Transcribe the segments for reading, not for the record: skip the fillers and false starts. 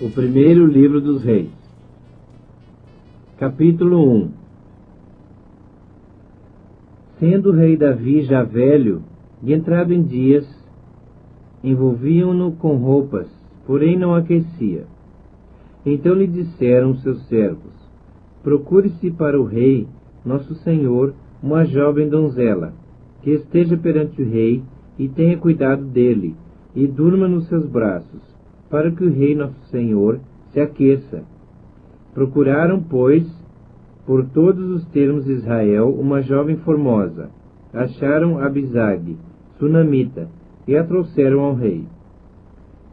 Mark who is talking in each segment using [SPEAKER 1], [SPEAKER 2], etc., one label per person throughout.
[SPEAKER 1] O primeiro livro dos Reis. Capítulo 1. Sendo o rei Davi já velho e entrado em dias, envolviam-no com roupas, porém não aquecia. Então lhe disseram seus servos: procure-se para o rei, nosso senhor, uma jovem donzela, que esteja perante o rei e tenha cuidado dele, e durma nos seus braços, para que o rei nosso senhor se aqueça. Procuraram, pois, por todos os termos de Israel, uma jovem formosa. Acharam Abisag, sunamita, e a trouxeram ao rei.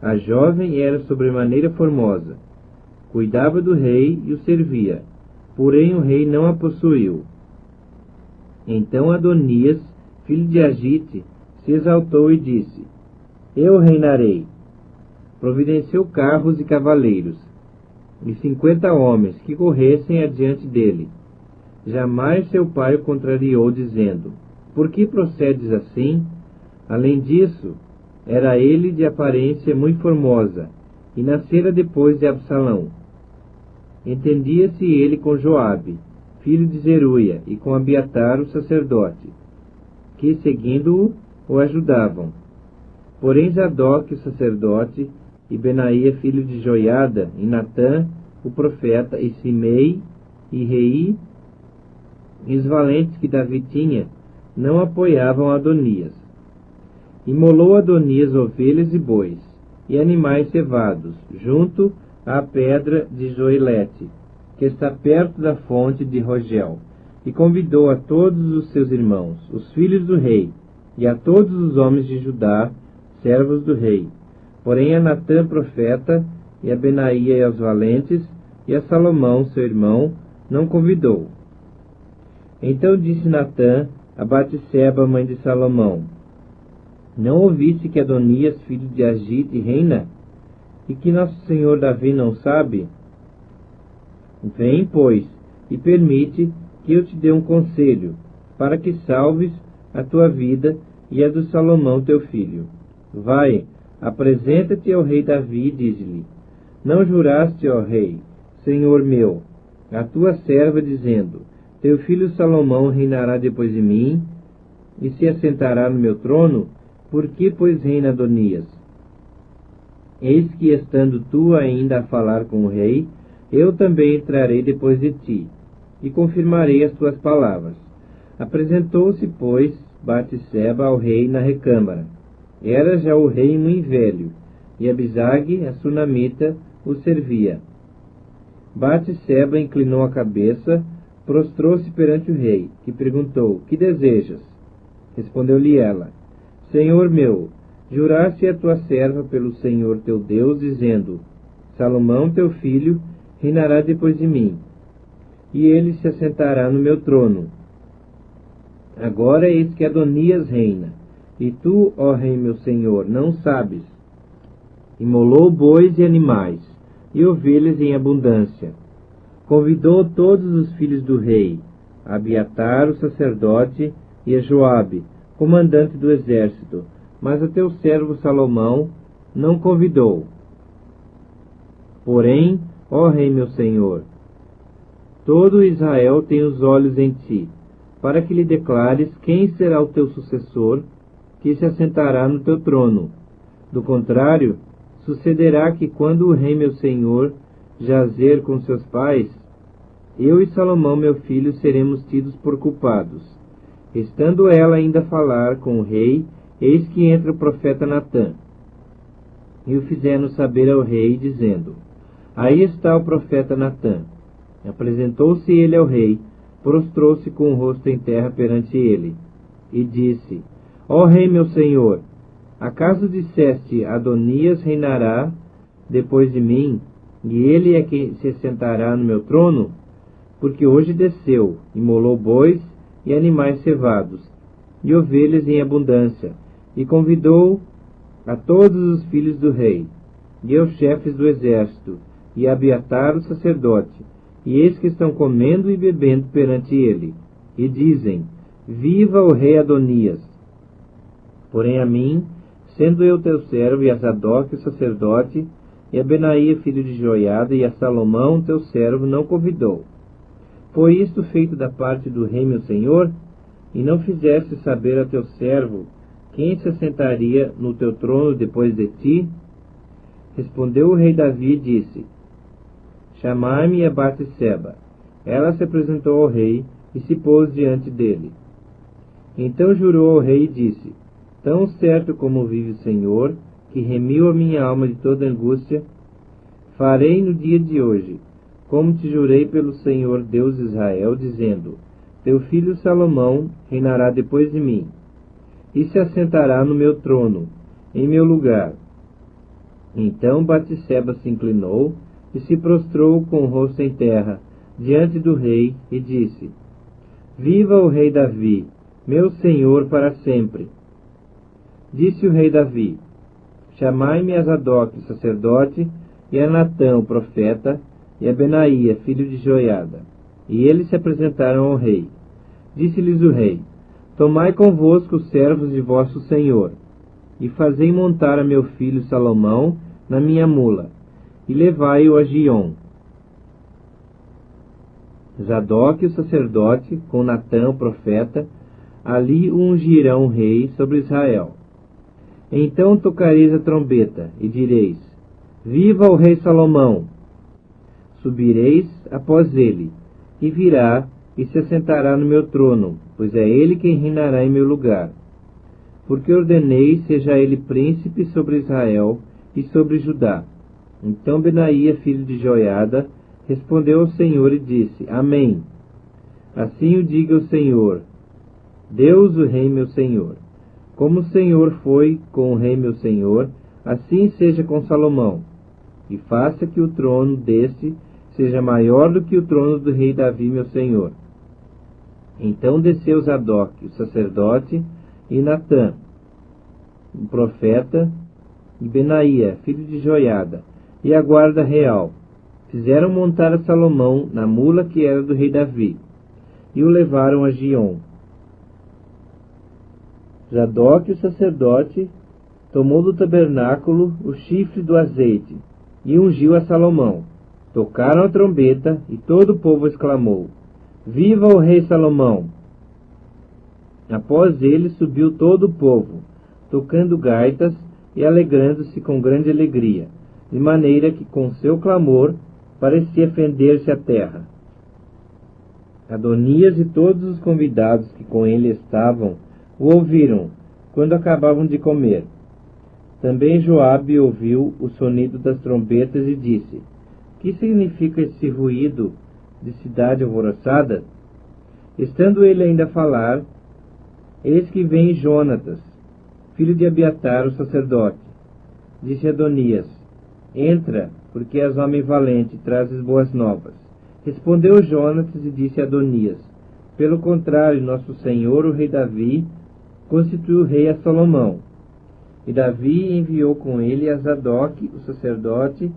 [SPEAKER 1] A jovem era sobremaneira formosa. Cuidava do rei e o servia, porém o rei não a possuiu. Então Adonias, filho de Agite, se exaltou e disse: eu reinarei. Providenciou carros e cavaleiros, e 50 homens que corressem adiante dele. Jamais seu pai o contrariou, dizendo: por que procedes assim? Além disso, era ele de aparência muito formosa, e nascera depois de Absalão. Entendia-se ele com Joabe, filho de Zeruia, e com Abiatar, o sacerdote, que, seguindo-o, o ajudavam. Porém Zadok, o sacerdote, e Benaía, filho de Joiada, e Natã, o profeta, e Simei, e Rei, e os valentes que Davi tinha, não apoiavam Adonias. Imolou Adonias ovelhas e bois, e animais cevados, junto à pedra de Joelete, que está perto da fonte de Rogel, e convidou a todos os seus irmãos, os filhos do rei, e a todos os homens de Judá, servos do rei. Porém a Natã, profeta, e a Benaía e aos valentes, e a Salomão, seu irmão, não convidou. Então disse Natã a Batseba, mãe de Salomão: não ouviste que Adonias, filho de Agite, reina? E que nosso senhor Davi não sabe? Vem, pois, e permite que eu te dê um conselho, para que salves a tua vida e a do Salomão teu filho. Vai, apresenta-te ao rei Davi e diz-lhe: não juraste, ó rei, senhor meu, a tua serva, dizendo: teu filho Salomão reinará depois de mim, e se assentará no meu trono? Por que, pois, reina Adonias? Eis que, estando tu ainda a falar com o rei, eu também entrarei depois de ti, e confirmarei as tuas palavras. Apresentou-se, pois, Batseba ao rei na recâmara. Era já o rei muito velho, e Abisag, a sunamita, o servia. Batseba inclinou a cabeça, prostrou-se perante o rei, que perguntou: que desejas? Respondeu-lhe ela: senhor meu, juraste a tua serva pelo Senhor teu Deus, dizendo: Salomão teu filho reinará depois de mim, e ele se assentará no meu trono. Agora eis que Adonias reina, e tu, ó rei meu senhor, não sabes. Imolou bois e animais, e ovelhas em abundância. Convidou todos os filhos do rei, a Abiatar, o sacerdote, e a Joabe, comandante do exército, mas a teu servo Salomão não convidou. Porém, ó rei meu senhor, todo Israel tem os olhos em ti, para que lhe declares quem será o teu sucessor, que se assentará no teu trono. Do contrário, sucederá que quando o rei meu senhor jazer com seus pais, eu e Salomão meu filho seremos tidos por culpados. Estando ela ainda a falar com o rei, eis que entra o profeta Natã. E o fizeram saber ao rei, dizendo: aí está o profeta Natã. Apresentou-se ele ao rei, prostrou-se com o rosto em terra perante ele, e disse: ó rei meu senhor, acaso disseste: Adonias reinará depois de mim, e ele é quem se assentará no meu trono? Porque hoje desceu, imolou bois e animais cevados, e ovelhas em abundância, e convidou a todos os filhos do rei, e aos chefes do exército, e a Abiatar o sacerdote, e eis que estão comendo e bebendo perante ele, e dizem: viva o rei Adonias. Porém a mim, sendo eu teu servo, e a Zadok o sacerdote, e a Benaia, filho de Joiada, e a Salomão, teu servo, não convidou. Foi isto feito da parte do rei meu senhor? E não fizeste saber a teu servo quem se assentaria no teu trono depois de ti? Respondeu o rei Davi e disse: Chamai-me a Batseba. Ela se apresentou ao rei e se pôs diante dele. Então jurou ao rei e disse: Tão certo como vive o Senhor, que remiu a minha alma de toda angústia, farei no dia de hoje, como te jurei pelo Senhor Deus de Israel, dizendo: Teu filho Salomão reinará depois de mim, e se assentará no meu trono, em meu lugar. Então Batseba se inclinou e se prostrou com o rosto em terra, diante do rei, e disse: Viva o rei Davi, meu senhor para sempre. Disse o rei Davi: Chamai-me a Zadok, sacerdote, e a Natã, o profeta, e a Benaia, filho de Joiada. E eles se apresentaram ao rei. Disse-lhes o rei: Tomai convosco os servos de vosso senhor, e fazei montar a meu filho Salomão na minha mula, e levai-o a Giom. Zadok, o sacerdote, com Natã, o profeta, ali o ungirão rei sobre Israel. Então tocareis a trombeta, e direis: Viva o rei Salomão! Subireis após ele, e virá e se assentará no meu trono, pois é ele quem reinará em meu lugar. Porque ordenei seja ele príncipe sobre Israel e sobre Judá. Então Benaia, filho de Joiada, respondeu ao Senhor e disse: Amém. Assim o diga o Senhor, Deus o rei meu senhor. Como o Senhor foi com o rei meu senhor, assim seja com Salomão. E faça que o trono deste seja maior do que o trono do rei Davi meu senhor. Então desceu Zadok, o sacerdote, e Natã, o profeta, e Benaia, filho de Joiada, e a guarda real. Fizeram montar a Salomão na mula que era do rei Davi, e o levaram a Giom. Zadok, o sacerdote, tomou do tabernáculo o chifre do azeite, e ungiu a Salomão. Tocaram a trombeta, e todo o povo exclamou: Viva o rei Salomão! Após ele subiu todo o povo, tocando gaitas e alegrando-se com grande alegria, de maneira que com seu clamor parecia fender-se a terra. Adonias e todos os convidados que com ele estavam o ouviram quando acabavam de comer. Também Joabe ouviu o sonido das trombetas e disse: Que significa esse ruído de cidade alvoroçada? Estando ele ainda a falar, eis que vem Jonatas, filho de Abiatar, o sacerdote. Disse Adonias: Entra, porque és homem valente e trazes boas novas. Respondeu Jonatas e disse a Adonias: Pelo contrário, nosso senhor, o rei Davi, constituiu rei a Salomão. E Davi enviou com ele a Zadok, o sacerdote,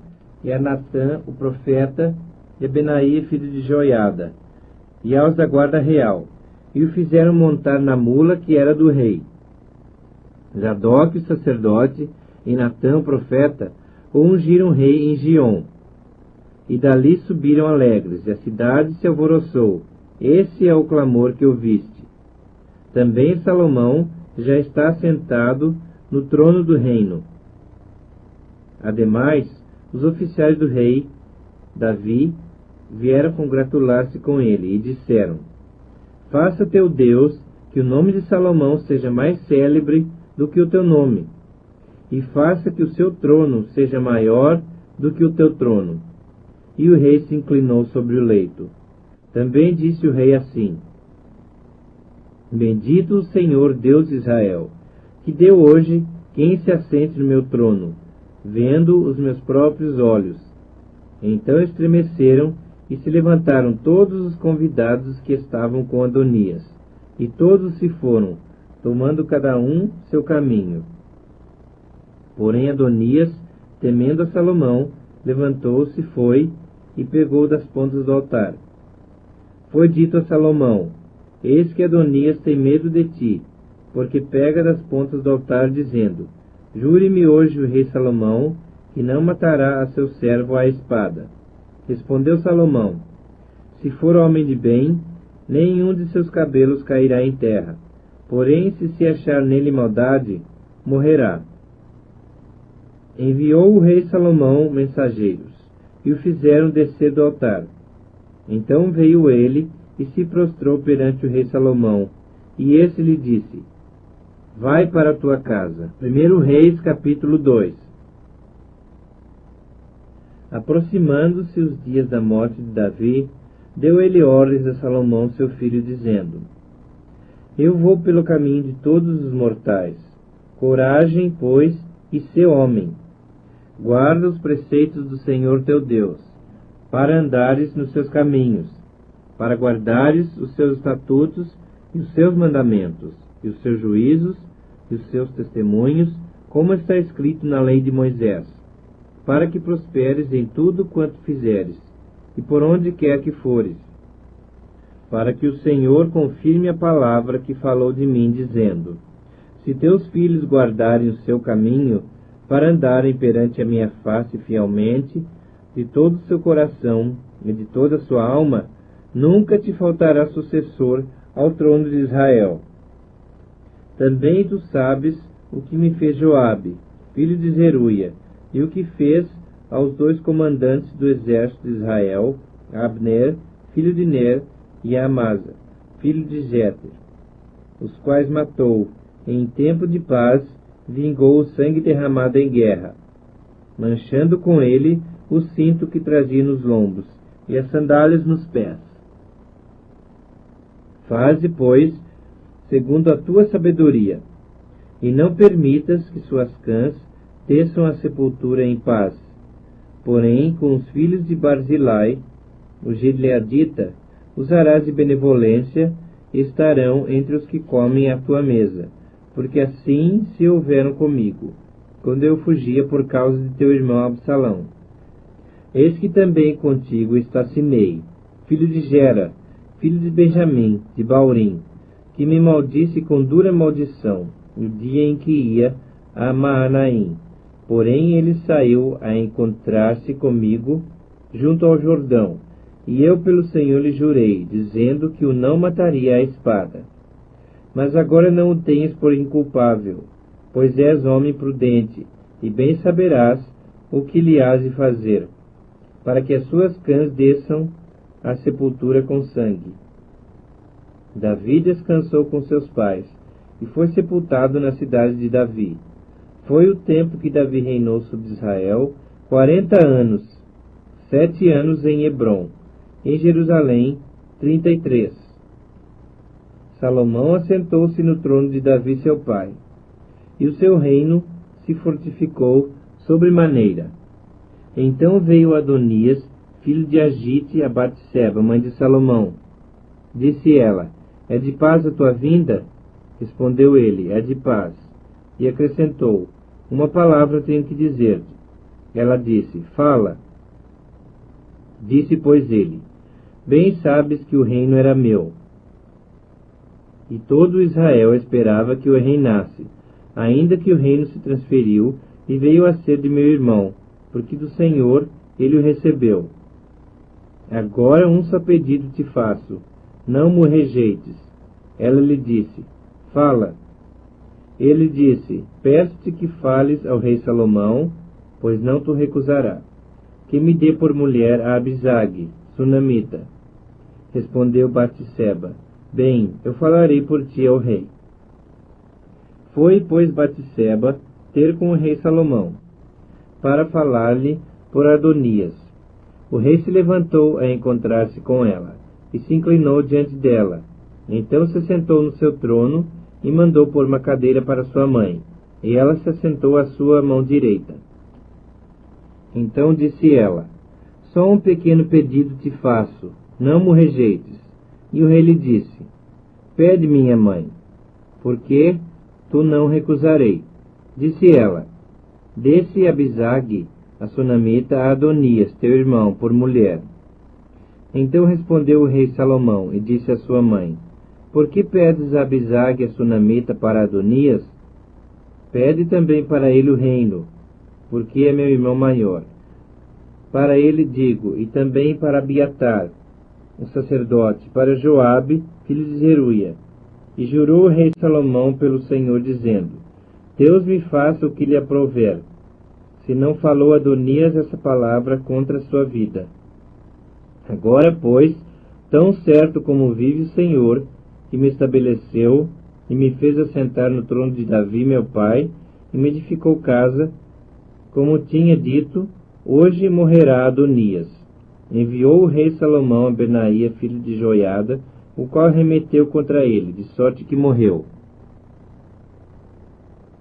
[SPEAKER 1] e a Natã, o profeta, e a Benaia, filho de Joiada, e aos da guarda real, e o fizeram montar na mula que era do rei. Zadok, o sacerdote, e Natã, o profeta, o ungiram rei em Giom. E dali subiram alegres, e a cidade se alvoroçou. Esse é o clamor que ouviste. Também Salomão já está assentado no trono do reino. Ademais, os oficiais do rei Davi vieram congratular-se com ele, e disseram: Faça teu Deus que o nome de Salomão seja mais célebre do que o teu nome, e faça que o seu trono seja maior do que o teu trono. E o rei se inclinou sobre o leito. Também disse o rei assim: Bendito o Senhor Deus de Israel, que deu hoje quem se assente no meu trono, vendo os meus próprios olhos. Então estremeceram e se levantaram todos os convidados que estavam com Adonias, e todos se foram, tomando cada um seu caminho. Porém Adonias, temendo a Salomão, levantou-se, foi e pegou das pontas do altar. Foi dito a Salomão: Eis que Adonias tem medo de ti, porque pega das pontas do altar, dizendo: Jure-me hoje o rei Salomão, que não matará a seu servo à espada. Respondeu Salomão: se for homem de bem, nenhum de seus cabelos cairá em terra. Porém, se achar nele maldade, morrerá. Enviou o rei Salomão mensageiros, e o fizeram descer do altar. Então veio ele e se prostrou perante o rei Salomão, e esse lhe disse: vai para a tua casa. 1 Reis, capítulo 2. Aproximando-se os dias da morte de Davi, deu ele ordens a Salomão seu filho, dizendo: eu vou pelo caminho de todos os mortais. Coragem, pois, e sê homem. Guarda os preceitos do Senhor teu Deus, para andares nos seus caminhos, para guardares os seus estatutos e os seus mandamentos, e os seus juízos e os seus testemunhos, como está escrito na lei de Moisés, para que prosperes em tudo quanto fizeres, e por onde quer que fores, para que o Senhor confirme a palavra que falou de mim, dizendo: se teus filhos guardarem o seu caminho, para andarem perante a minha face fielmente, de todo o seu coração e de toda a sua alma, nunca te faltará sucessor ao trono de Israel. Também tu sabes o que me fez Joabe, filho de Zeruia, e o que fez aos 2 comandantes do exército de Israel, Abner, filho de Ner, e Amasa, filho de Jéter, os quais matou, e em tempo de paz vingou o sangue derramado em guerra, manchando com ele o cinto que trazia nos lombos, e as sandálias nos pés. Faze, pois, segundo a tua sabedoria, e não permitas que suas cãs desçam a sepultura em paz. Porém, com os filhos de Barzilai, o gileadita, usarás de benevolência, e estarão entre os que comem à tua mesa, porque assim se houveram comigo, quando eu fugia por causa de teu irmão Absalão. Eis que também contigo está Simei, filho de Gera, filho de Benjamim, de Baurim, que me maldisse com dura maldição, no dia em que ia a Maanaim. Porém ele saiu a encontrar-se comigo junto ao Jordão, e eu pelo Senhor lhe jurei, dizendo que o não mataria à espada. Mas agora não o tenhas por inculpável, pois és homem prudente, e bem saberás o que lhe has de fazer, para que as suas cãs desçam à sepultura com sangue. Davi descansou com seus pais, e foi sepultado na cidade de Davi. Foi o tempo que Davi reinou sobre Israel, 40 anos, 7 anos em Hebrom, em Jerusalém, 33. Salomão assentou-se no trono de Davi seu pai, e o seu reino se fortificou sobremaneira. Então veio Adonias, filho de Agite, a Batseba, mãe de Salomão. Disse ela: é de paz a tua vinda? Respondeu ele: é de paz. E acrescentou: uma palavra tenho que dizer-te. Ela disse: fala. Disse, pois, ele: bem sabes que o reino era meu, e todo Israel esperava que eu reinasse, ainda que o reino se transferiu e veio a ser de meu irmão, porque do Senhor ele o recebeu. Agora um só pedido te faço: não me rejeites. Ela lhe disse: fala. Ele disse: peço-te que fales ao rei Salomão, pois não tu recusará, que me dê por mulher a Abisag, sunamita. Respondeu Batseba: bem, eu falarei por ti ao rei. Foi, pois, Batseba ter com o rei Salomão, para falar-lhe por Adonias. O rei se levantou a encontrar-se com ela, e se inclinou diante dela. Então se sentou no seu trono, e mandou pôr uma cadeira para sua mãe, e ela se assentou à sua mão direita. Então disse ela: só um pequeno pedido te faço, não me rejeites. E o rei lhe disse: pede, minha mãe, porque tu não recusarei. Disse ela: dê-se Abisag, a sunamita, a Adonias, teu irmão, por mulher. Então respondeu o rei Salomão, e disse à sua mãe: por que pedes a Abisag, a sunamita, para Adonias? Pede também para ele o reino, porque é meu irmão maior. Para ele digo, e também para Abiatar, o sacerdote, para Joabe, filho de Zeruia. E jurou o rei Salomão pelo Senhor, dizendo: Deus me faça o que lhe aprouver, se não falou Adonias essa palavra contra a sua vida. Agora, pois, tão certo como vive o Senhor, que me estabeleceu e me fez assentar no trono de Davi, meu pai, e me edificou casa, como tinha dito, hoje morrerá Adonias. Enviou o rei Salomão a Benaia, filho de Joiada, o qual remeteu contra ele, de sorte que morreu.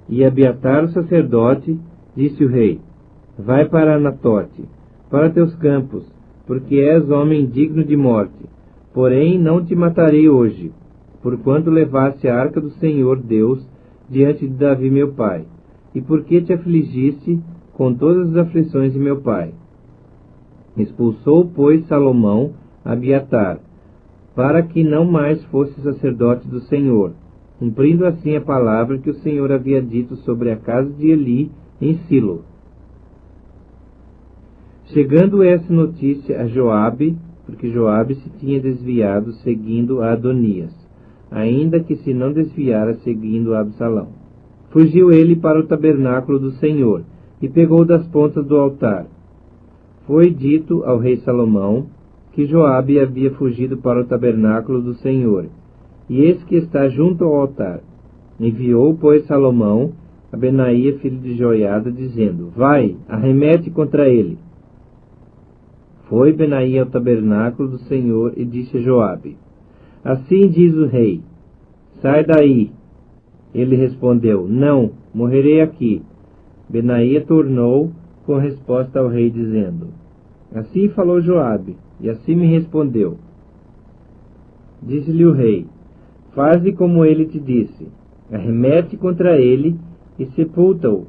[SPEAKER 1] E Abiatar, o sacerdote, disse o rei: Vai para Anatote, para teus campos, porque és homem digno de morte. Porém, não te matarei hoje, porquanto levaste a arca do Senhor Deus diante de Davi meu pai, e porque te afligiste com todas as aflições de meu pai. Expulsou, pois, Salomão Abiatar, para que não mais fosse sacerdote do Senhor, cumprindo assim a palavra que o Senhor havia dito sobre a casa de Eli em Silo. Chegando essa notícia a Joabe, porque Joabe se tinha desviado seguindo a Adonias, ainda que se não desviara seguindo a Absalão. Fugiu ele para o tabernáculo do Senhor, e pegou das pontas do altar. Foi dito ao rei Salomão que Joabe havia fugido para o tabernáculo do Senhor, e eis que está junto ao altar. Enviou, pois, Salomão a Benaia, filho de Joiada, dizendo: Vai, arremete contra ele. Foi Benaia ao tabernáculo do Senhor e disse a Joabe: Assim diz o rei: Sai daí. Ele respondeu: Não, morrerei aqui. Benaia tornou com resposta ao rei, dizendo: Assim falou Joabe, e assim me respondeu. Disse-lhe o rei: Faze como ele te disse, arremete contra ele e sepulta-o,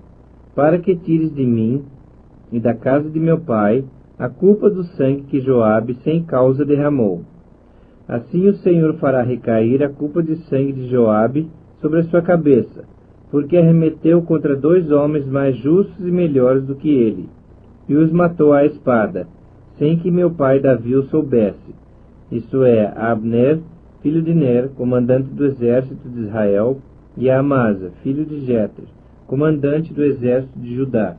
[SPEAKER 1] para que tires de mim e da casa de meu pai a culpa do sangue que Joabe sem causa derramou. Assim o Senhor fará recair a culpa de sangue de Joabe sobre a sua cabeça, porque arremeteu contra 2 homens mais justos e melhores do que ele, e os matou à espada, sem que meu pai Davi o soubesse, isto é, a Abner, filho de Ner, comandante do exército de Israel, e a Amasa, filho de Jeter, comandante do exército de Judá.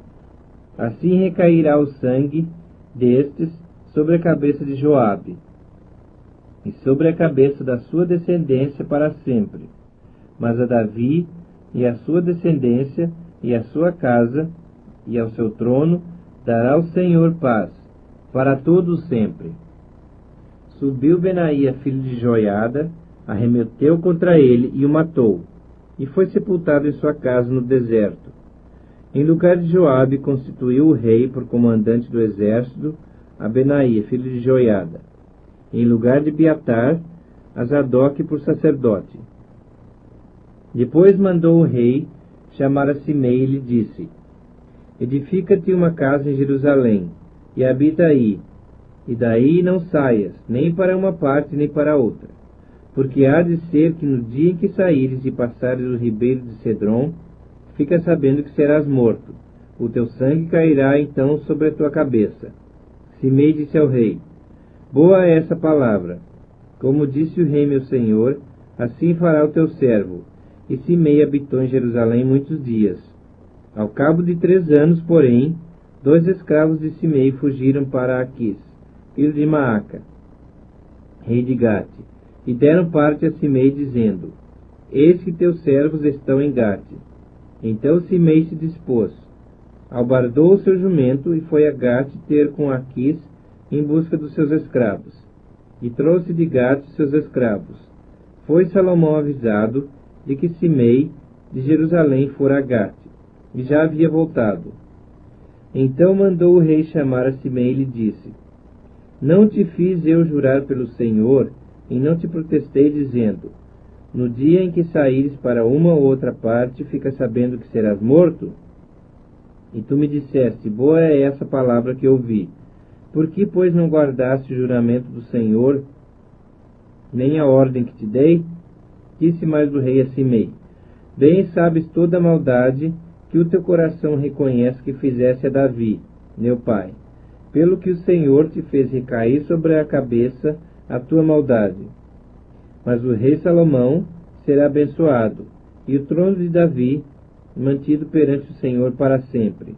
[SPEAKER 1] Assim recairá o sangue destes sobre a cabeça de Joabe, e sobre a cabeça da sua descendência para sempre. Mas a Davi e a sua descendência e a sua casa e ao seu trono dará o Senhor paz, para todos sempre. Subiu Benaia, filho de Joiada, arremeteu contra ele e o matou, e foi sepultado em sua casa no deserto. Em lugar de Joabe, constituiu o rei por comandante do exército a Benaia, filho de Joiada. Em lugar de Abiatar, a Zadok por sacerdote. Depois mandou o rei chamar a Simei e lhe disse: Edifica-te uma casa em Jerusalém, e habita aí, e daí não saias, nem para uma parte nem para outra. Porque há de ser que no dia em que saíres e passares o ribeiro de Cedron, fica sabendo que serás morto. O teu sangue cairá então sobre a tua cabeça. Simei disse ao rei: Boa é essa palavra. Como disse o rei meu senhor, assim fará o teu servo. E Simei habitou em Jerusalém muitos dias. Ao cabo de 3 anos, porém, 2 escravos de Simei fugiram para Aquis, filho de Maaca, rei de Gate, e deram parte a Simei, dizendo: Eis que teus servos estão em Gate. Então Simei se dispôs, albardou o seu jumento e foi a Gate ter com Aquis em busca dos seus escravos, e trouxe de Gate seus escravos. Foi Salomão avisado de que Simei de Jerusalém fora a Gate, e já havia voltado. Então mandou o rei chamar a Simei e lhe disse: Não te fiz eu jurar pelo Senhor, e não te protestei, dizendo: No dia em que saíres para uma ou outra parte, fica sabendo que serás morto? E tu me disseste: Boa é essa palavra que ouvi. Por que, pois, não guardaste o juramento do Senhor, nem a ordem que te dei? Disse mais o rei a Simei: Bem sabes toda a maldade que o teu coração reconhece que fizesse a Davi, meu pai, pelo que o Senhor te fez recair sobre a cabeça a tua maldade. Mas o rei Salomão será abençoado, e o trono de Davi mantido perante o Senhor para sempre.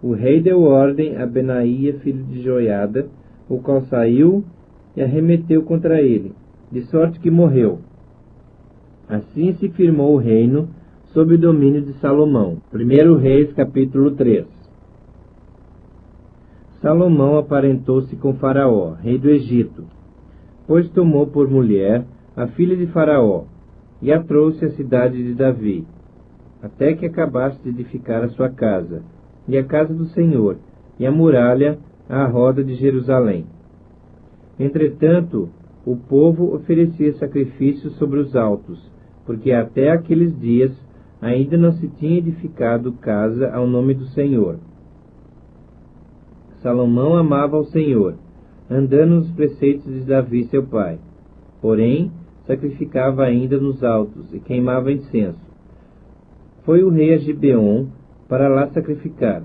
[SPEAKER 1] O rei deu ordem a Benaía, filho de Joiada, o qual saiu e arremeteu contra ele, de sorte que morreu. Assim se firmou o reino sob o domínio de Salomão. 1 Reis, capítulo 3. Salomão aparentou-se com Faraó, rei do Egito, pois tomou por mulher a filha de Faraó, e a trouxe à cidade de Davi, até que acabasse de edificar a sua casa, e a casa do Senhor, e a muralha à roda de Jerusalém. Entretanto, o povo oferecia sacrifícios sobre os altos, porque até aqueles dias ainda não se tinha edificado casa ao nome do Senhor. Salomão amava ao Senhor, andando nos preceitos de Davi seu pai. Porém, sacrificava ainda nos altos e queimava incenso. Foi o rei a Gibeon para lá sacrificar,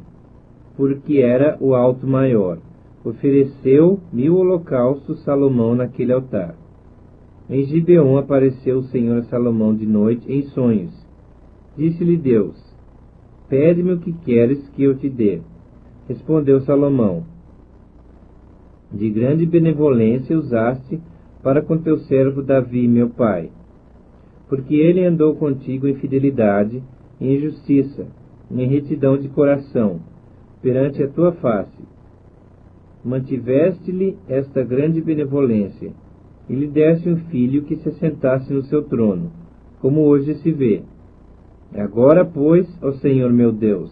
[SPEAKER 1] porque era o alto maior. Ofereceu 1000 holocaustos Salomão naquele altar. Em Gibeon apareceu o Senhor a Salomão de noite em sonhos. Disse-lhe Deus: Pede-me o que queres que eu te dê. Respondeu Salomão: De grande benevolência usaste para com teu servo Davi, meu pai, porque ele andou contigo em fidelidade, em justiça, em retidão de coração, perante a tua face. Mantiveste-lhe esta grande benevolência, e lhe deste um filho que se assentasse no seu trono, como hoje se vê. Agora, pois, ó Senhor meu Deus,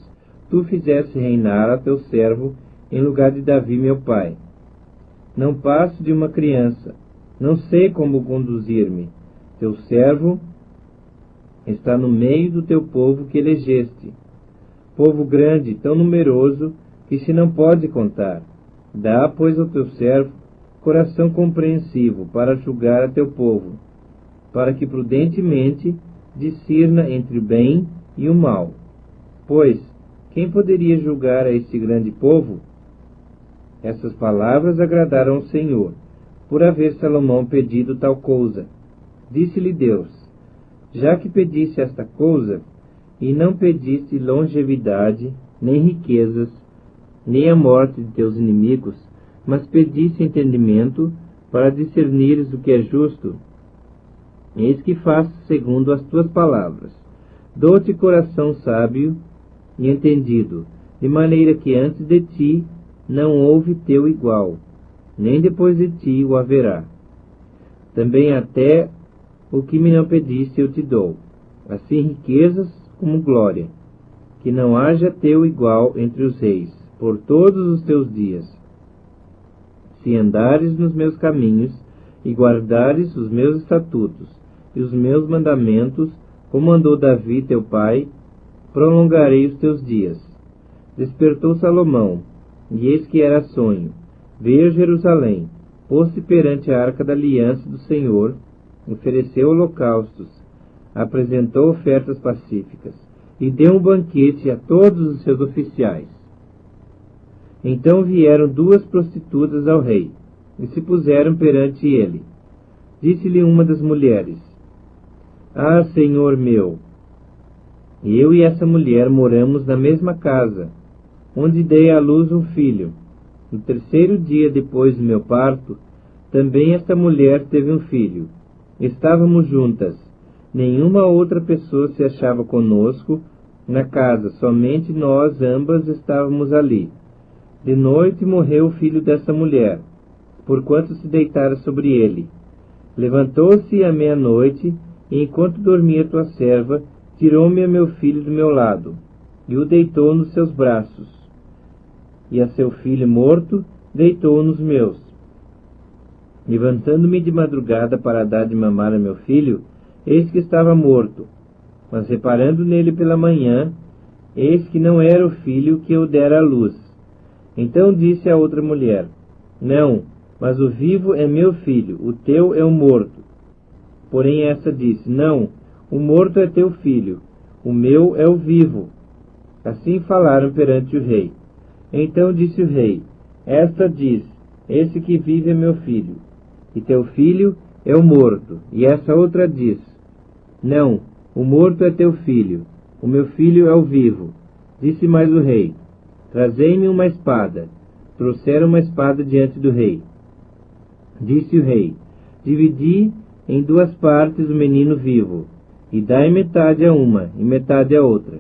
[SPEAKER 1] tu fizeste reinar a teu servo em lugar de Davi, meu pai. Não passo de uma criança, não sei como conduzir-me. Teu servo está no meio do teu povo que elegeste, povo grande, tão numeroso, que se não pode contar. Dá, pois, ao teu servo coração compreensivo para julgar a teu povo, para que prudentemente discirna entre o bem e o mal. Pois, quem poderia julgar a este grande povo? Essas palavras agradaram ao Senhor, por haver Salomão pedido tal coisa. Disse-lhe Deus: Já que pediste esta coisa, e não pediste longevidade, nem riquezas, nem a morte de teus inimigos, mas pediste entendimento para discernires o que é justo, eis que faço segundo as tuas palavras. Dou-te coração sábio e entendido, de maneira que antes de ti não houve teu igual, nem depois de ti o haverá. Também até o que me não pediste eu te dou, assim riquezas como glória, que não haja teu igual entre os reis, por todos os teus dias. Se andares nos meus caminhos, e guardares os meus estatutos, e os meus mandamentos, como andou Davi teu pai, prolongarei os teus dias. Despertou Salomão, e eis que era sonho. Veio Jerusalém, pôs-se perante a arca da aliança do Senhor, ofereceu holocaustos, apresentou ofertas pacíficas, e deu um banquete a todos os seus oficiais. Então vieram 2 prostitutas ao rei, e se puseram perante ele. Disse-lhe uma das mulheres: Ah, Senhor meu, eu e essa mulher moramos na mesma casa, onde dei à luz um filho. No 3º dia depois do meu parto, também esta mulher teve um filho. Estávamos juntas. Nenhuma outra pessoa se achava conosco na casa, somente nós ambas estávamos ali. De noite morreu o filho dessa mulher, porquanto se deitara sobre ele. Levantou-se à meia-noite, e enquanto dormia tua serva, tirou-me a meu filho do meu lado, e o deitou nos seus braços. E a seu filho morto, deitou-o nos meus. Levantando-me de madrugada para dar de mamar a meu filho, eis que estava morto. Mas reparando nele pela manhã, eis que não era o filho que eu dera à luz. Então disse a outra mulher: Não, mas o vivo é meu filho, o teu é o morto. Porém esta disse: Não, o morto é teu filho, o meu é o vivo. Assim falaram perante o rei. Então disse o rei: Esta diz: Esse que vive é meu filho, e teu filho é o morto. E essa outra diz: Não, o morto é teu filho, o meu filho é o vivo. Disse mais o rei: Trazei-me uma espada. Trouxeram uma espada diante do rei. Disse o rei: Dividi em duas partes o menino vivo, e dai metade a uma, e metade a outra.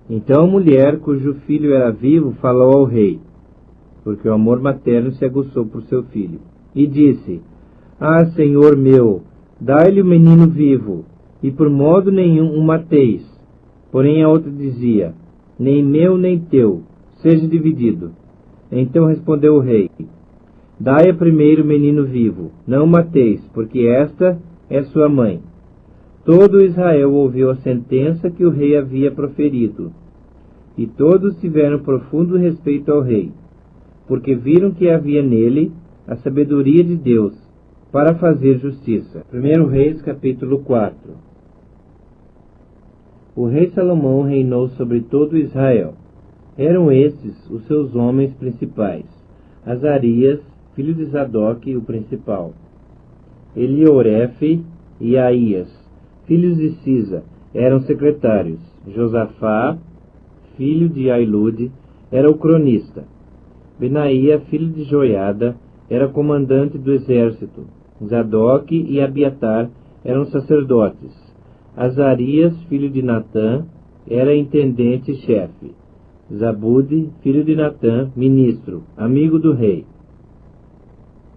[SPEAKER 1] Então a mulher, cujo filho era vivo, falou ao rei, porque o amor materno se aguçou por seu filho, e disse: Ah, senhor meu, dai-lhe o menino vivo, e por modo nenhum o mateis. Porém a outra dizia: Nem meu, nem teu, seja dividido. Então respondeu o rei: Dai a primeiro o menino vivo, não o mateis, porque esta é sua mãe. Todo Israel ouviu a sentença que o rei havia proferido, e todos tiveram profundo respeito ao rei, porque viram que havia nele a sabedoria de Deus para fazer justiça. 1 Reis, capítulo 4. O rei Salomão reinou sobre todo Israel. Eram estes os seus homens principais: Azarias, filho de Zadok, o principal; Eliorefe e Aías, filhos de Cisa, eram secretários; Josafá, filho de Ailude, era o cronista; Benaía, filho de Joiada, era comandante do exército; Zadok e Abiatar eram sacerdotes; Azarias, filho de Natã, era intendente-chefe; Zabude, filho de Natã, ministro, amigo do rei;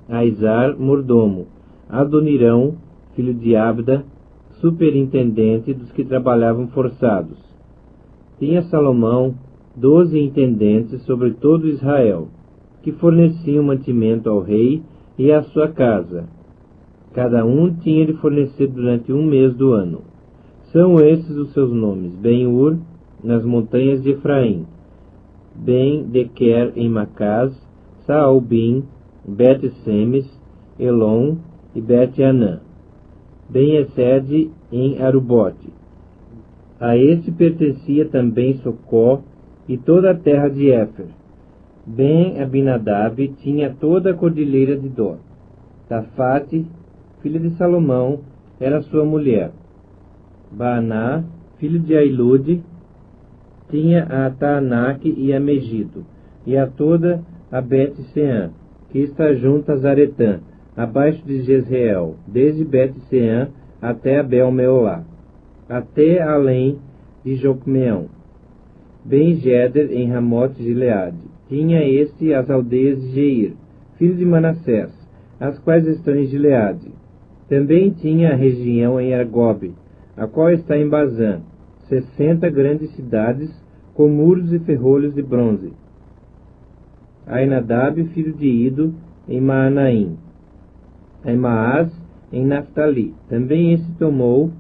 [SPEAKER 1] Aizar, mordomo; Adonirão, filho de Abda, superintendente dos que trabalhavam forçados. Tinha Salomão 12 intendentes sobre todo Israel, que forneciam mantimento ao rei e à sua casa. Cada um tinha de fornecer durante um mês do ano. São esses os seus nomes: Ben-Ur, nas montanhas de Efraim; Ben-Dequer, em Macás; Saalbim, Bet-Semes, Elon e Bet-Anã; Ben-Esed, em Arubote. A este pertencia também Socó e toda a terra de Éfer. Ben-Abinadab tinha toda a cordilheira de Dor. Tafate, filha de Salomão, era sua mulher. Baaná, filho de Ailude, tinha a Taanaque e a Megido, e a toda a Bet-Seã, que está junto a Zaretã, abaixo de Jezreel, desde Bet-Seã até Abel-Meolá, até além de Jocmeão. Ben-Geder, em Ramote-Gileade, tinha este as aldeias de Jeir, filho de Manassés, as quais estão em Gileade. Também tinha a região em Argobe, a qual está em Bazã, 60 grandes cidades, com muros e ferrolhos de bronze. Ainadab, filho de Ido, em Maanaim. Aimaas, em Naftali. Também esse tomou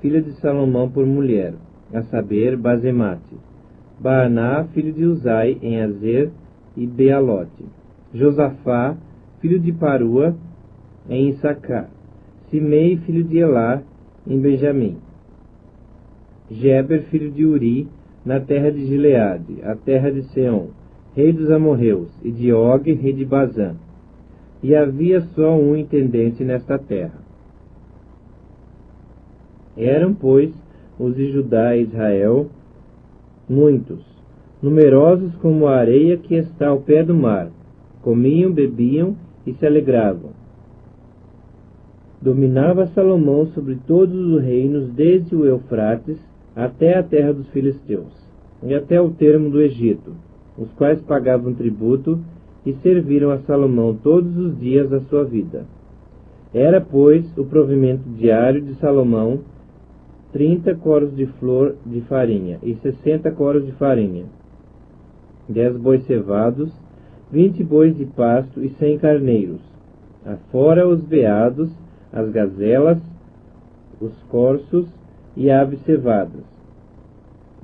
[SPEAKER 1] filha de Salomão por mulher, a saber, Bazemate. Baaná, filho de Uzai, em Azer e Bealote. Josafá, filho de Parua, em Issacar. Simei, filho de Elá, em Benjamim. Geber, filho de Uri, na terra de Gileade, a terra de Seom, rei dos amorreus, e de Og, rei de Bazã. E havia só um intendente nesta terra. Eram, pois, os de Judá e Israel muitos, numerosos como a areia que está ao pé do mar. Comiam, bebiam e se alegravam. Dominava Salomão sobre todos os reinos, desde o Eufrates até a terra dos filisteus, e até o termo do Egito, os quais pagavam tributo e serviram a Salomão todos os dias da sua vida. Era, pois, o provimento diário de Salomão 30 coros de flor de farinha e 60 coros de farinha, 10 bois cevados, 20 bois de pasto e 100 carneiros, afora os veados, as gazelas, os corços e aves cevadas,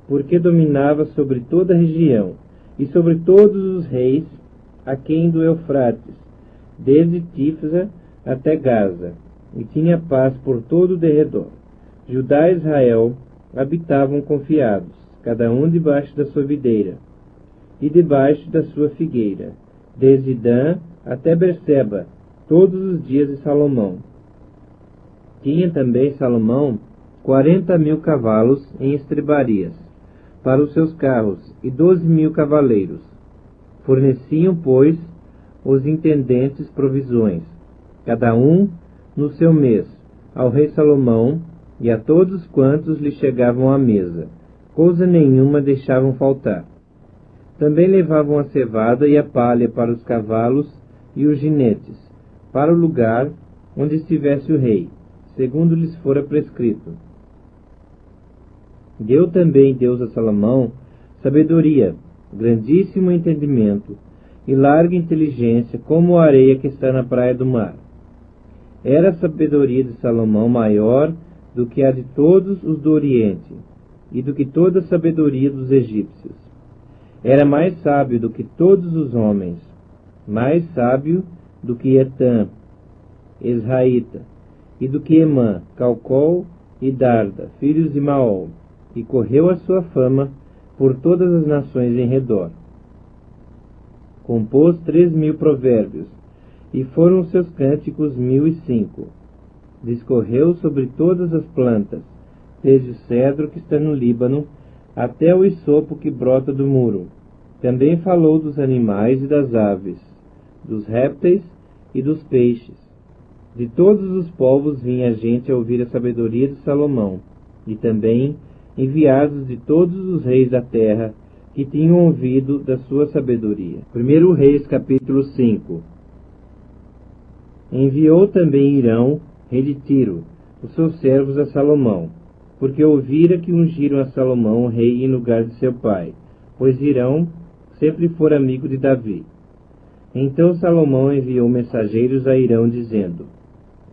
[SPEAKER 1] porque dominava sobre toda a região e sobre todos os reis aquém do Eufrates, desde Tifsa até Gaza, e tinha paz por todo o derredor. Judá e Israel habitavam confiados, cada um debaixo da sua videira, e debaixo da sua figueira, desde Dan até Berseba, todos os dias de Salomão. Tinha também Salomão 40.000 cavalos em estrebarias, para os seus carros, e 12.000 cavaleiros. Forneciam, pois, os intendentes provisões, cada um no seu mês, ao rei Salomão e a todos quantos lhe chegavam à mesa. Coisa nenhuma deixavam faltar. Também levavam a cevada e a palha para os cavalos e os jinetes, para o lugar onde estivesse o rei, segundo lhes fora prescrito. Deu também Deus a Salomão sabedoria, grandíssimo entendimento e larga inteligência, como a areia que está na praia do mar. Era a sabedoria de Salomão maior do que a de todos os do Oriente, e do que toda a sabedoria dos egípcios. Era mais sábio do que todos os homens, mais sábio do que Etã, Esraíta, e do que Emã, Calcol e Darda, filhos de Maol, e correu a sua fama por todas as nações em redor. Compôs 3.000 provérbios, e foram seus cânticos 1.005. Discorreu sobre todas as plantas, desde o cedro que está no Líbano, até o hisopo que brota do muro. Também falou dos animais e das aves, dos répteis e dos peixes. De todos os povos vinha gente a ouvir a sabedoria de Salomão, e também enviados de todos os reis da terra, que tinham ouvido da sua sabedoria. 1 Reis, capítulo 5. Enviou também Hirão, rei de Tiro, os seus servos a Salomão, porque ouvira que ungiram a Salomão rei em lugar de seu pai, pois Hirão sempre fora amigo de Davi. Então Salomão enviou mensageiros a Hirão, dizendo: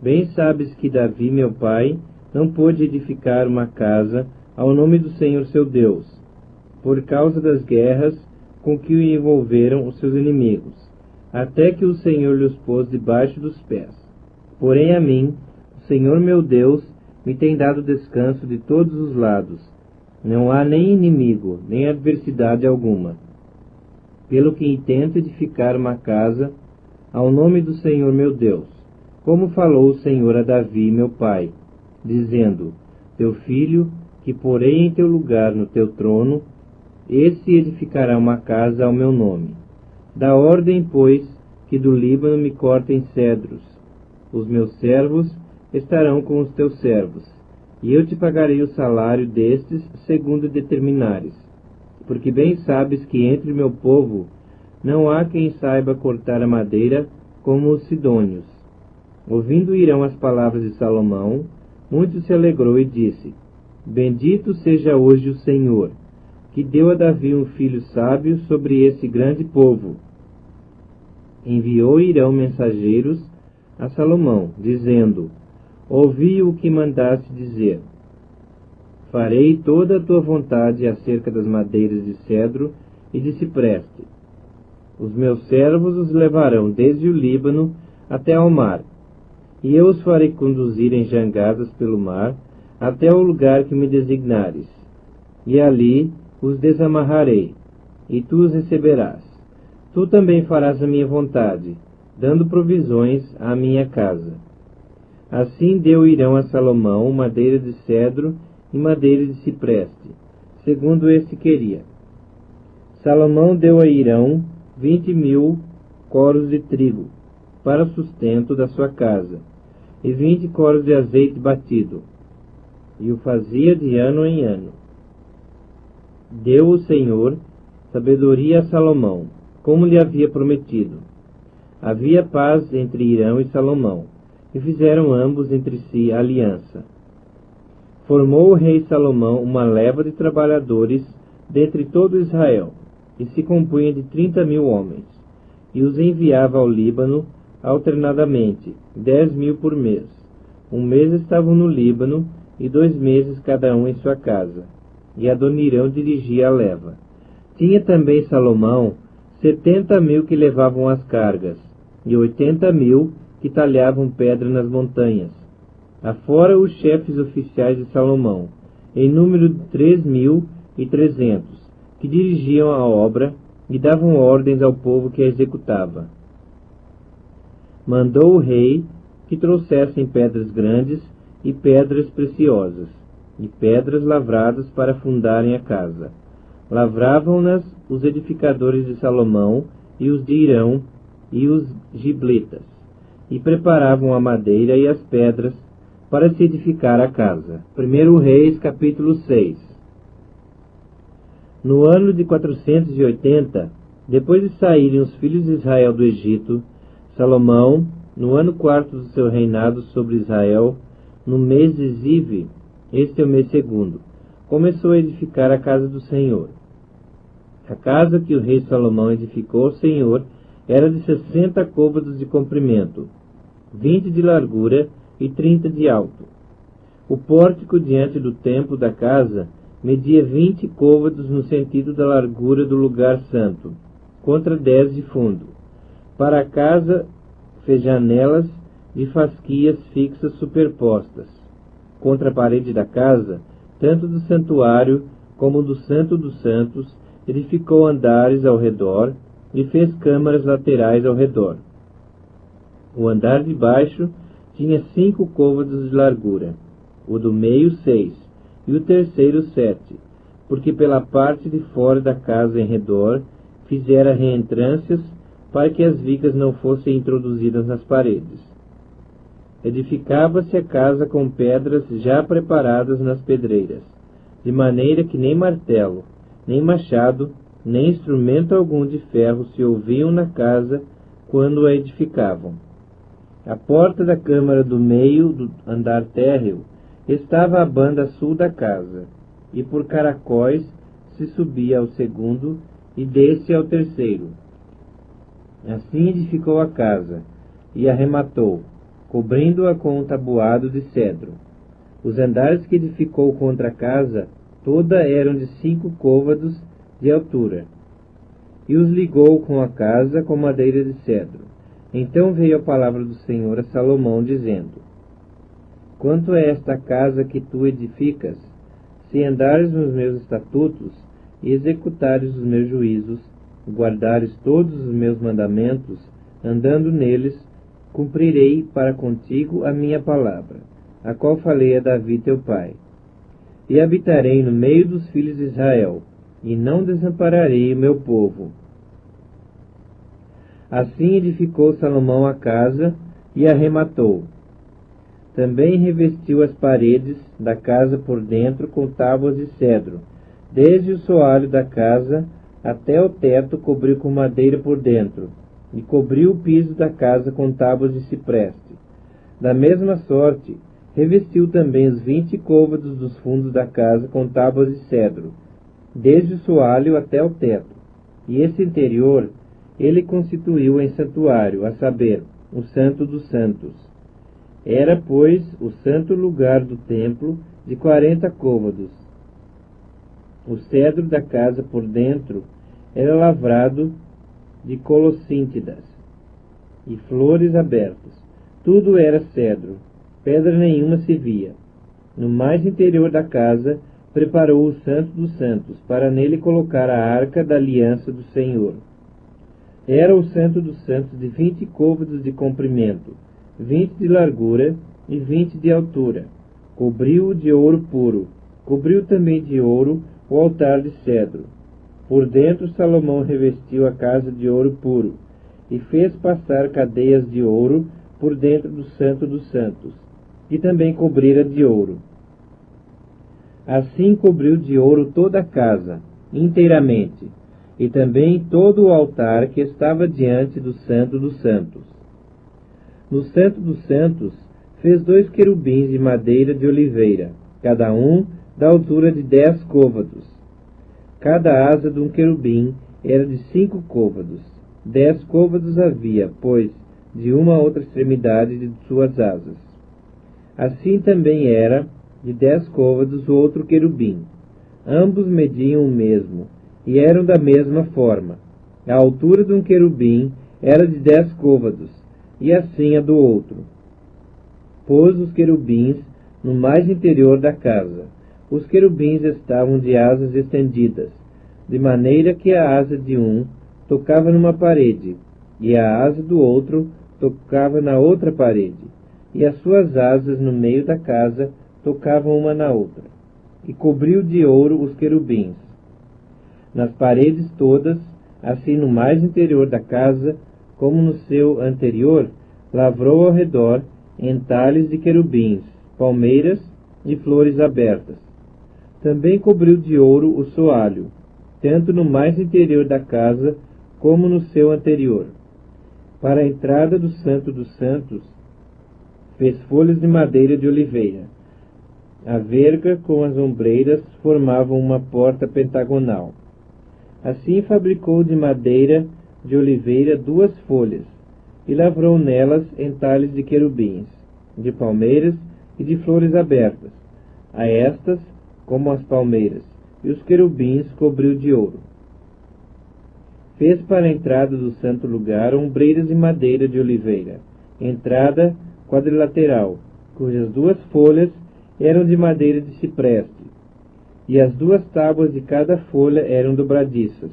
[SPEAKER 1] Bem sabes que Davi, meu pai, não pôde edificar uma casa ao nome do Senhor seu Deus, por causa das guerras com que o envolveram os seus inimigos, até que o Senhor lhe os pôs debaixo dos pés. Porém a mim, o Senhor meu Deus, me tem dado descanso de todos os lados. Não há nem inimigo, nem adversidade alguma. Pelo que intento edificar uma casa ao nome do Senhor meu Deus, como falou o Senhor a Davi, meu pai, dizendo: Teu filho, que porei em teu lugar no teu trono, esse edificará uma casa ao meu nome. Dá ordem, pois, que do Líbano me cortem cedros. Os meus servos estarão com os teus servos, e eu te pagarei o salário destes segundo determinares. Porque bem sabes que entre meu povo não há quem saiba cortar a madeira como os sidônios. Ouvindo Hirão as palavras de Salomão, muito se alegrou e disse: Bendito seja hoje o Senhor, que deu a Davi um filho sábio sobre esse grande povo. Enviou Hirão mensageiros a Salomão, dizendo: Ouvi o que mandaste dizer. Farei toda a tua vontade acerca das madeiras de cedro e de cipreste. Os meus servos os levarão desde o Líbano até ao mar, e eu os farei conduzir em jangadas pelo mar até o lugar que me designares, e ali os desamarrarei, e tu os receberás. Tu também farás a minha vontade, dando provisões à minha casa. Assim deu Hirão a Salomão madeira de cedro e madeira de cipreste, segundo este queria. Salomão deu a Hirão 20.000 coros de trigo, para o sustento da sua casa, e 20 coros de azeite batido, e o fazia de ano em ano. Deu o Senhor sabedoria a Salomão, como lhe havia prometido. Havia paz entre Hirão e Salomão, e fizeram ambos entre si aliança. Formou o rei Salomão uma leva de trabalhadores dentre todo Israel, e se compunha de 30.000 homens, e os enviava ao Líbano alternadamente, 10.000 por mês. Um mês estavam no Líbano, e 2 meses cada um em sua casa, e Adonirão dirigia a leva. Tinha também Salomão 70.000 que levavam as cargas, e 80.000 que talhavam pedra nas montanhas, afora os chefes oficiais de Salomão, em número de 3.000 e 300, que dirigiam a obra e davam ordens ao povo que a executava. Mandou o rei que trouxessem pedras grandes e pedras preciosas, e pedras lavradas para fundarem a casa. Lavravam-nas os edificadores de Salomão, e os de Hirão, e os gibletas, e preparavam a madeira e as pedras para se edificar a casa. 1 Reis, capítulo 6. No ano de 480, depois de saírem os filhos de Israel do Egito, Salomão, no ano 4º do seu reinado sobre Israel, no mês de Zive, este é o mês 2º, começou a edificar a casa do Senhor. A casa que o rei Salomão edificou ao Senhor era de 60 côvados de comprimento, 20 de largura e 30 de alto. O pórtico diante do templo da casa media 20 côvados no sentido da largura do lugar santo, contra 10 de fundo. Para a casa fez janelas de fasquias fixas superpostas. Contra a parede da casa, tanto do santuário como do Santo dos Santos, edificou andares ao redor e fez câmaras laterais ao redor. O andar de baixo tinha 5 côvados de largura, o do meio 6, e o terceiro 7, porque pela parte de fora da casa em redor fizera reentrâncias para que as vigas não fossem introduzidas nas paredes. Edificava-se a casa com pedras já preparadas nas pedreiras, de maneira que nem martelo, nem machado, nem instrumento algum de ferro se ouviam na casa quando a edificavam. A porta da câmara do meio do andar térreo estava à banda sul da casa, e por caracóis se subia ao segundo e desce ao terceiro. Assim edificou a casa, e a rematou, cobrindo-a com um tabuado de cedro. Os andares que edificou contra a casa, toda eram de 5 côvados de altura, e os ligou com a casa com madeira de cedro. Então veio a palavra do Senhor a Salomão, dizendo: Quanto a esta casa que tu edificas, se andares nos meus estatutos, e executares os meus juízos, guardares todos os meus mandamentos, andando neles, cumprirei para contigo a minha palavra, a qual falei a Davi teu pai. E habitarei no meio dos filhos de Israel, e não desampararei o meu povo. Assim edificou Salomão a casa, e a rematou. Também revestiu as paredes da casa por dentro com tábuas de cedro, desde o soalho da casa até o teto cobriu com madeira por dentro, e cobriu o piso da casa com tábuas de cipreste. Da mesma sorte, revestiu também os 20 côvados dos fundos da casa com tábuas de cedro, desde o soalho até o teto. E esse interior ele constituiu em santuário, a saber, o Santo dos Santos. Era, pois, o santo lugar do templo de 40 côvados. O cedro da casa por dentro era lavrado de colossíntidas e flores abertas. Tudo era cedro, pedra nenhuma se via. No mais interior da casa preparou o Santo dos Santos, para nele colocar a arca da aliança do Senhor. Era o Santo dos Santos de 20 côvados de comprimento, 20 de largura e 20 de altura. Cobriu-o de ouro puro. Cobriu também de ouro o altar de cedro. Por dentro Salomão revestiu a casa de ouro puro, e fez passar cadeias de ouro por dentro do Santo dos Santos, e também cobrira de ouro. Assim cobriu de ouro toda a casa, inteiramente, e também todo o altar que estava diante do Santo dos Santos. No Santo dos Santos fez 2 querubins de madeira de oliveira, cada um da altura de 10 côvados. Cada asa de um querubim era de 5 côvados. 10 côvados havia, pois, de uma a outra extremidade de suas asas. Assim também era de 10 côvados o outro querubim. Ambos mediam o mesmo, e eram da mesma forma. A altura de um querubim era de 10 côvados, e assim a do outro. Pôs os querubins no mais interior da casa, Os querubins estavam de asas estendidas, de maneira que a asa de um tocava numa parede, e a asa do outro tocava na outra parede, e as suas asas no meio da casa tocavam uma na outra. E cobriu de ouro os querubins. Nas paredes todas, assim no mais interior da casa, como no seu anterior, lavrou ao redor entalhes de querubins, palmeiras e flores abertas. Também cobriu de ouro o soalho, tanto no mais interior da casa como no seu anterior. Para a entrada do Santo dos Santos, fez folhas de madeira de oliveira. A verga com as ombreiras formavam uma porta pentagonal. Assim fabricou de madeira de oliveira 2 folhas, e lavrou nelas entalhes de querubins, de palmeiras e de flores abertas. A estas, como as palmeiras, e os querubins cobriu de ouro. Fez para a entrada do santo lugar ombreiras de madeira de oliveira, entrada quadrilateral, cujas 2 folhas eram de madeira de cipreste, e as 2 tábuas de cada folha eram dobradiças.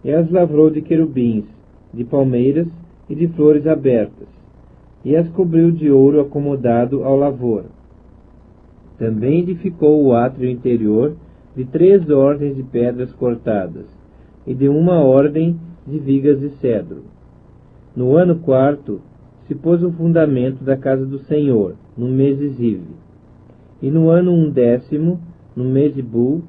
[SPEAKER 1] E as lavrou de querubins, de palmeiras e de flores abertas, e as cobriu de ouro acomodado ao lavor. Também edificou o átrio interior de 3 ordens de pedras cortadas, e de 1 ordem de vigas de cedro. No ano 4º, se pôs o fundamento da casa do Senhor, no mês de Ziv. E no ano 11º, no mês de Bu,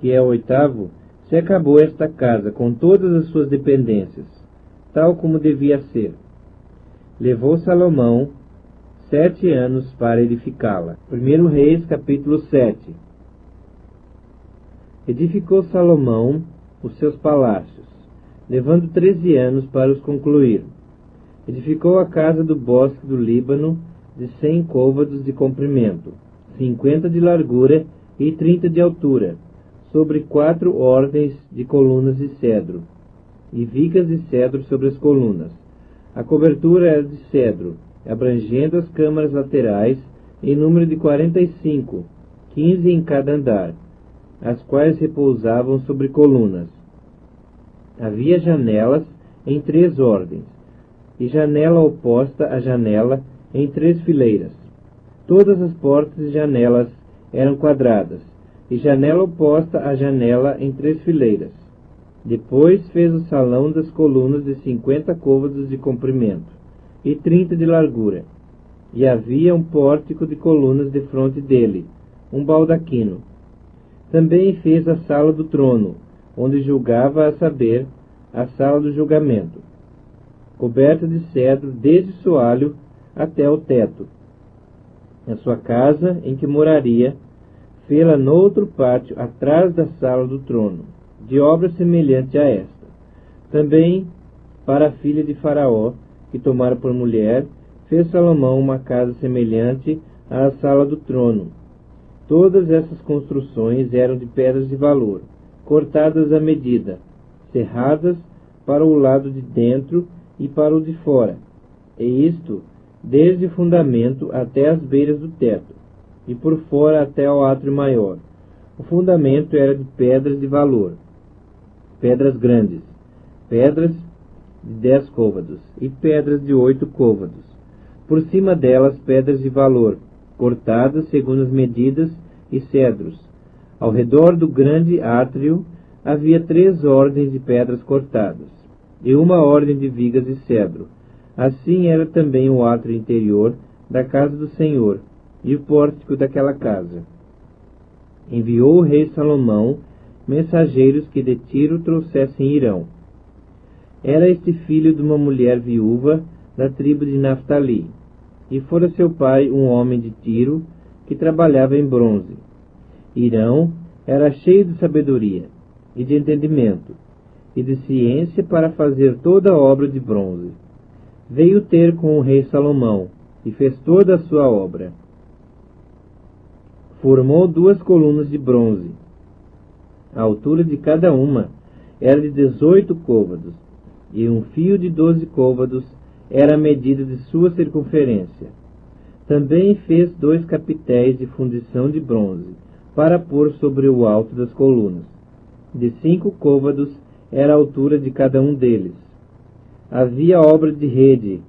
[SPEAKER 1] que é o 8º, se acabou esta casa, com todas as suas dependências, tal como devia ser. Levou Salomão 7 anos para edificá-la. 1 Reis, capítulo 7. Edificou Salomão os seus palácios, levando 13 anos para os concluir. Edificou a casa do bosque do Líbano de 100 côvados de comprimento, 50 de largura e 30 de altura, sobre 4 ordens de colunas de cedro, e vigas de cedro sobre as colunas. A cobertura era de cedro, abrangendo as câmaras laterais, em número de 45, 15 em cada andar, as quais repousavam sobre colunas. Havia janelas em 3 ordens, e janela oposta à janela em 3 fileiras. Todas as portas e janelas eram quadradas, e janela oposta à janela em 3 fileiras. Depois fez o salão das colunas de 50 côvados de comprimento e 30 de largura, e havia um pórtico de colunas defronte dele, um baldaquino. Também fez a sala do trono, onde julgava, a saber, a sala do julgamento, coberta de cedro desde o soalho até o teto. A sua casa, em que moraria, fê-la noutro pátio atrás da sala do trono, de obra semelhante a esta. Também, para a filha de Faraó, que tomara por mulher, fez Salomão uma casa semelhante à sala do trono. Todas essas construções eram de pedras de valor, cortadas à medida, cerradas para o lado de dentro e para o de fora, e isto desde o fundamento até as beiras do teto, e por fora até ao átrio maior. O fundamento era de pedras de valor, pedras grandes, pedras de 10 côvados e pedras de 8 côvados. Por cima delas pedras de valor, cortadas segundo as medidas, e cedros. Ao redor do grande átrio havia 3 ordens de pedras cortadas, e 1 ordem de vigas de cedro. Assim era também o átrio interior da casa do Senhor, e o pórtico daquela casa. Enviou o rei Salomão mensageiros que de Tiro trouxessem Irão. Era este filho de uma mulher viúva da tribo de Naftali, e fora seu pai um homem de Tiro, que trabalhava em bronze. Irão era cheio de sabedoria, e de entendimento, e de ciência para fazer toda a obra de bronze. Veio ter com o rei Salomão, e fez toda a sua obra. Formou 2 colunas de bronze. A altura de cada uma era de 18 côvados, e um fio de 12 côvados era a medida de sua circunferência. Também fez 2 capitéis de fundição de bronze, para pôr sobre o alto das colunas. De 5 côvados era a altura de cada um deles. Havia obra de rede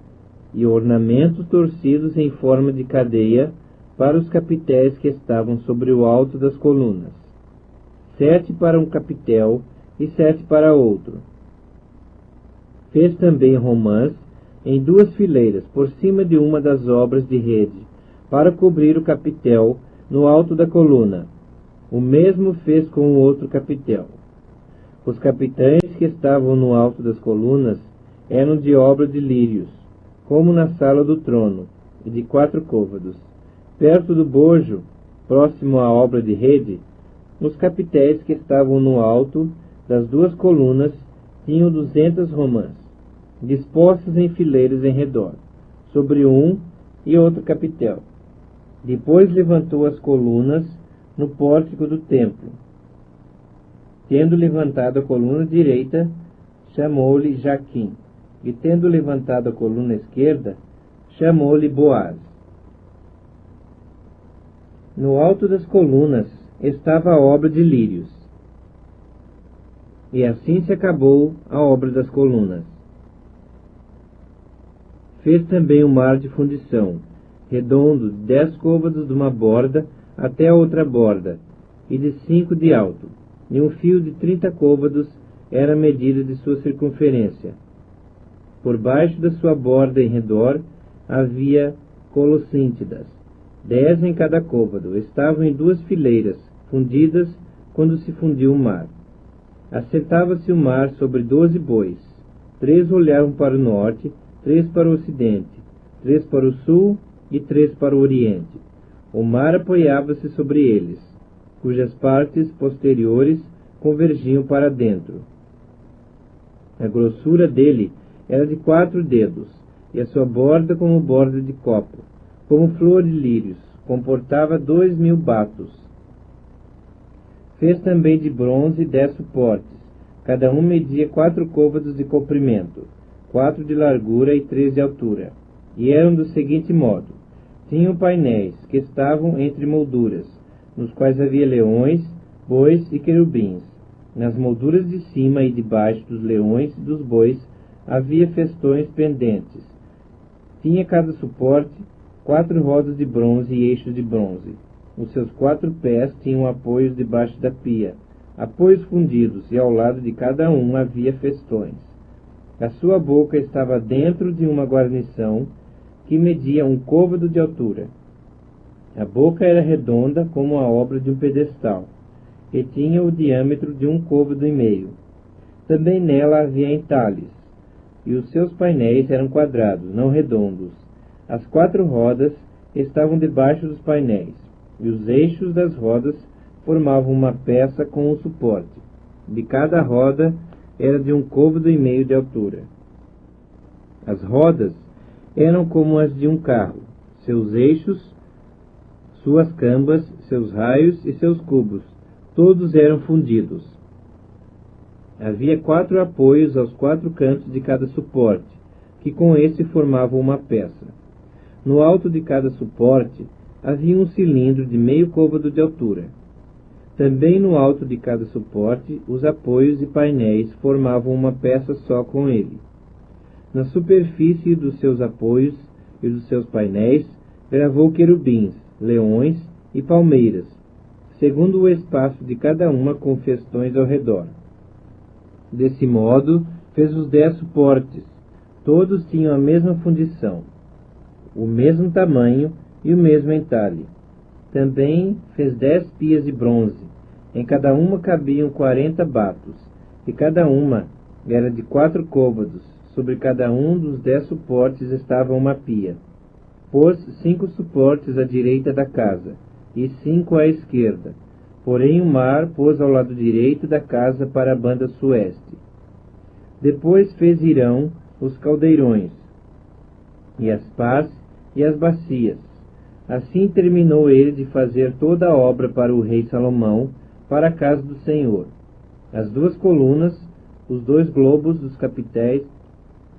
[SPEAKER 1] e ornamentos torcidos em forma de cadeia para os capitéis que estavam sobre o alto das colunas. 7 para um capitel e 7 para outro. Fez também romãs em 2 fileiras, por cima de uma das obras de rede, para cobrir o capitel no alto da coluna. O mesmo fez com o outro capitel. Os capitães que estavam no alto das colunas eram de obra de lírios, como na sala do trono, e de 4 côvados. Perto do bojo, próximo à obra de rede, os capitéis que estavam no alto das 2 colunas tinham 200 romãs, dispostas em fileiras em redor, sobre um e outro capitel. Depois levantou as colunas no pórtico do templo. Tendo levantado a coluna direita, chamou-lhe Jaquim, e tendo levantado a coluna esquerda, chamou-lhe Boaz. No alto das colunas estava a obra de lírios. E assim se acabou a obra das colunas. Fez também um mar de fundição, redondo, de 10 côvados de uma borda até a outra borda, e de 5 de alto, e um fio de 30 côvados era a medida de sua circunferência. Por baixo da sua borda em redor havia colossíntidas, 10 em cada côvado, estavam em 2 fileiras, fundidas quando se fundiu o mar. Assentava-se o mar sobre 12 bois, 3 olhavam para o norte, 3 para o ocidente, 3 para o sul e 3 para o oriente. O mar apoiava-se sobre eles, cujas partes posteriores convergiam para dentro. A grossura dele era de 4 dedos, e a sua borda como borda de copo, como flor de lírios, comportava 2.000 batos. Fez também de bronze 10 suportes, cada um media 4 côvados de comprimento, 4 de largura e 3 de altura, e eram do seguinte modo: tinham painéis que estavam entre molduras, nos quais havia leões, bois e querubins. Nas molduras de cima e de baixo dos leões e dos bois havia festões pendentes. Tinha cada suporte 4 rodas de bronze e eixos de bronze. Os seus 4 pés tinham apoios debaixo da pia, apoios fundidos, e ao lado de cada um havia festões. A sua boca estava dentro de uma guarnição que media 1 côvado de altura. A boca era redonda como a obra de um pedestal, e tinha o diâmetro de 1 côvado e meio. Também nela havia entalhes, e os seus painéis eram quadrados, não redondos. As 4 rodas estavam debaixo dos painéis, e os eixos das rodas formavam uma peça com o suporte. De cada roda era de 1 côvado e meio de altura. As rodas eram como as de um carro, seus eixos, suas cambas, seus raios e seus cubos, todos eram fundidos. Havia 4 apoios aos 4 cantos de cada suporte, que com esse formavam uma peça. No alto de cada suporte havia um cilindro de meio côvado de altura. Também no alto de cada suporte, os apoios e painéis formavam uma peça só com ele. Na superfície dos seus apoios e dos seus painéis gravou querubins, leões e palmeiras, segundo o espaço de cada uma, com festões ao redor. Desse modo, fez os 10 suportes. Todos tinham a mesma fundição, o mesmo tamanho e o mesmo entalhe. Também fez 10 pias de bronze. Em cada uma cabiam 40 batos, e cada uma era de 4 côvados. Sobre cada um dos 10 suportes estava uma pia. Pôs 5 suportes à direita da casa, e 5 à esquerda. Porém o mar pôs ao lado direito da casa para a banda sueste. Depois fez Irão os caldeirões, e as pás e as bacias. Assim terminou ele de fazer toda a obra para o rei Salomão, para a casa do Senhor. As 2 colunas, os 2 globos dos capitéis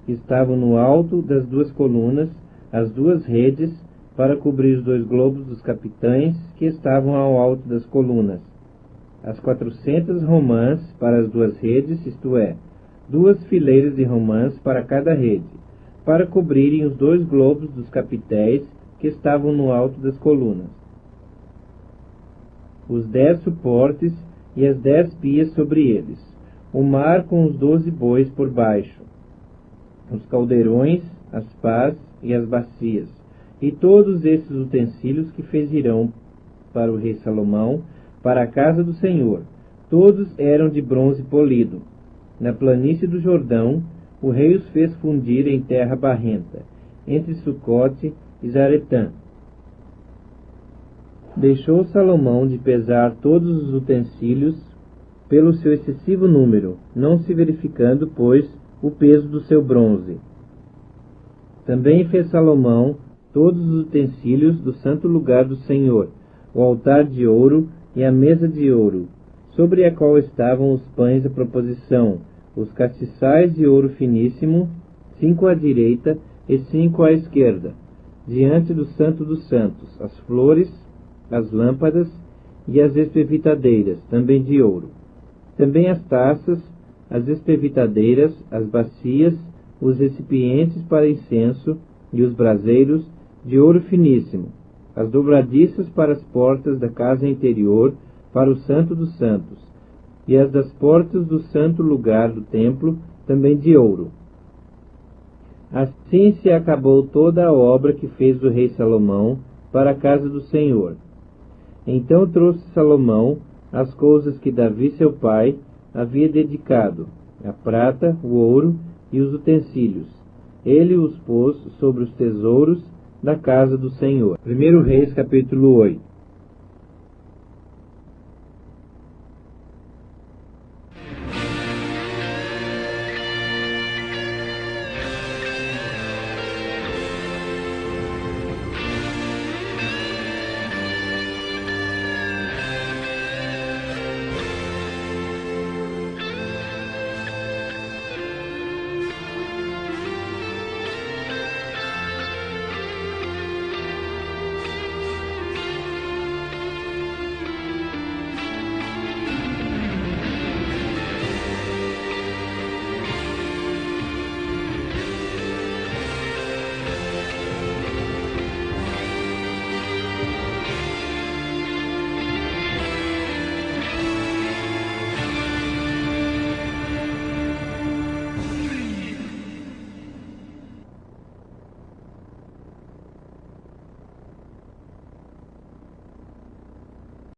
[SPEAKER 1] que estavam no alto das 2 colunas, as 2 redes para cobrir os 2 globos dos capitães que estavam ao alto das colunas, as 400 romãs para as 2 redes, isto é, 2 fileiras de romãs para cada rede, para cobrirem os 2 globos dos capitéis que estavam no alto das colunas, os 10 suportes e as 10 pias sobre eles, o mar com os 12 bois por baixo, os caldeirões, as pás e as bacias, e todos esses utensílios que fez Hirão para o rei Salomão, para a casa do Senhor. Todos eram de bronze polido. Na planície do Jordão, o rei os fez fundir em terra barrenta, entre Sucote e Zaretã. Deixou Salomão de pesar todos os utensílios pelo seu excessivo número, não se verificando, pois, o peso do seu bronze. Também fez Salomão todos os utensílios do santo lugar do Senhor, o altar de ouro e a mesa de ouro, sobre a qual estavam os pães da proposição, os castiçais de ouro finíssimo, 5 à direita e 5 à esquerda, diante do Santo dos Santos, as flores, as lâmpadas e as espevitadeiras, também de ouro. Também as taças, as espevitadeiras, as bacias, os recipientes para incenso e os braseiros, de ouro finíssimo, as dobradiças para as portas da casa interior, para o Santo dos Santos, e as das portas do santo lugar do templo, também de ouro. Assim se acabou toda a obra que fez o rei Salomão para a casa do Senhor. Então trouxe Salomão as coisas que Davi seu pai havia dedicado, a prata, o ouro e os utensílios. Ele os pôs sobre os tesouros da casa do Senhor. 1 Reis, capítulo 8.